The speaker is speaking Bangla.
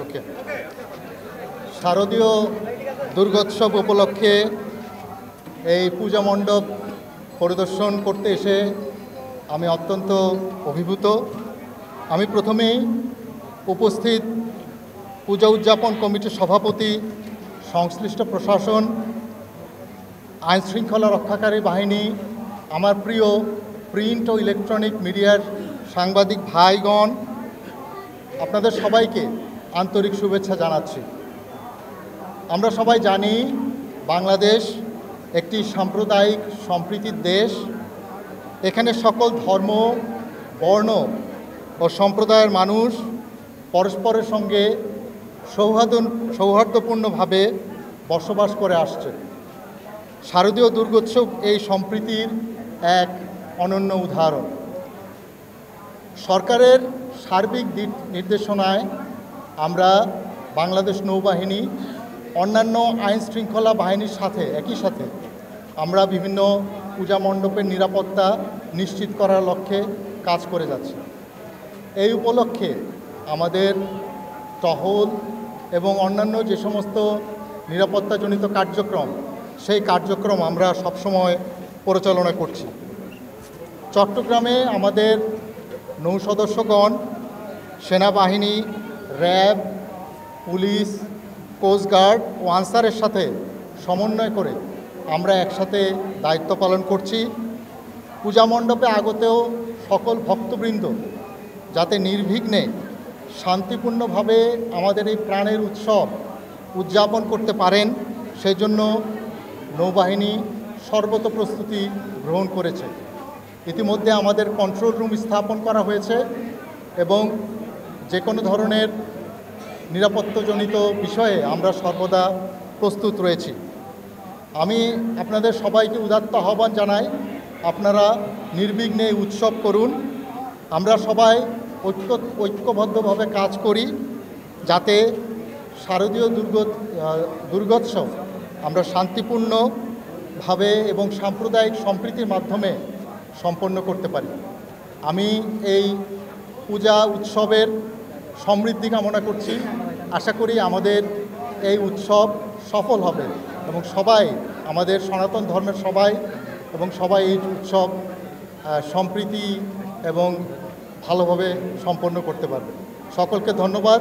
উপলক্ষে শারদীয় দুর্গোৎসব উপলক্ষে এই পূজা মণ্ডপ পরিদর্শন করতে এসে আমি অত্যন্ত অভিভূত। আমি প্রথমেই উপস্থিত পূজা উদযাপন কমিটির সভাপতি, সংশ্লিষ্ট প্রশাসন, আইনশৃঙ্খলা রক্ষাকারী বাহিনী, আমার প্রিয় প্রিন্ট ও ইলেকট্রনিক মিডিয়ার সাংবাদিক ভাইগণ, আপনাদের সবাইকে আন্তরিক শুভেচ্ছা জানাচ্ছি। আমরা সবাই জানি বাংলাদেশ একটি সাম্প্রদায়িক সম্প্রীতির দেশ। এখানে সকল ধর্ম, বর্ণ ও সম্প্রদায়ের মানুষ পরস্পরের সঙ্গে সৌহার্দ্যপূর্ণভাবে বসবাস করে আসছে। শারদীয় দুর্গোৎসব এই সম্প্রীতির এক অনন্য উদাহরণ। সরকারের সার্বিক দিক নির্দেশনায় আমরা বাংলাদেশ নৌবাহিনী অন্যান্য আইন শৃঙ্খলা বাহিনীর সাথে একই সাথে আমরা বিভিন্ন পূজা মণ্ডপের নিরাপত্তা নিশ্চিত করার লক্ষ্যে কাজ করে যাচ্ছি। এই উপলক্ষে আমাদের টহল এবং অন্যান্য যে সমস্ত নিরাপত্তাজনিত কার্যক্রম, সেই কার্যক্রম আমরা সবসময় পরিচালনা করছি। চট্টগ্রামে আমাদের নৌ সদস্যগণ, সেনাবাহিনী, র্যাব, পুলিশ, কোস্টগার্ড ও আনসারের সাথে সমন্বয় করে আমরা একসাথে দায়িত্ব পালন করছি। পূজা মণ্ডপে আগতেও সকল ভক্তবৃন্দ যাতে নির্বিঘ্নে শান্তিপূর্ণভাবে আমাদের এই প্রাণের উৎসব উদযাপন করতে পারেন, সেই জন্য নৌবাহিনী সর্বত প্রস্তুতি গ্রহণ করেছে। ইতিমধ্যে আমাদের কন্ট্রোল রুম স্থাপন করা হয়েছে এবং যে কোনো ধরনের নিরাপত্তাজনিত বিষয়ে আমরা সর্বদা প্রস্তুত রয়েছি। আমি আপনাদের সবাইকে উদাত্ত আহ্বান জানাই, আপনারা নির্বিঘ্নে উৎসব করুন। আমরা সবাই ঐক্যবদ্ধভাবে কাজ করি যাতে শারদীয় দুর্গোৎসব আমরা শান্তিপূর্ণভাবে এবং সাম্প্রদায়িক সম্প্রীতির মাধ্যমে সম্পন্ন করতে পারি। আমি এই পূজা উৎসবের সমৃদ্ধি কামনা করছি। আশা করি আমাদের এই উৎসব সফল হবে এবং সবাই, আমাদের সনাতন ধর্মের সবাই এই উৎসব সম্প্রীতি এবং ভালোভাবে সম্পন্ন করতে পারবে। সকলকে ধন্যবাদ।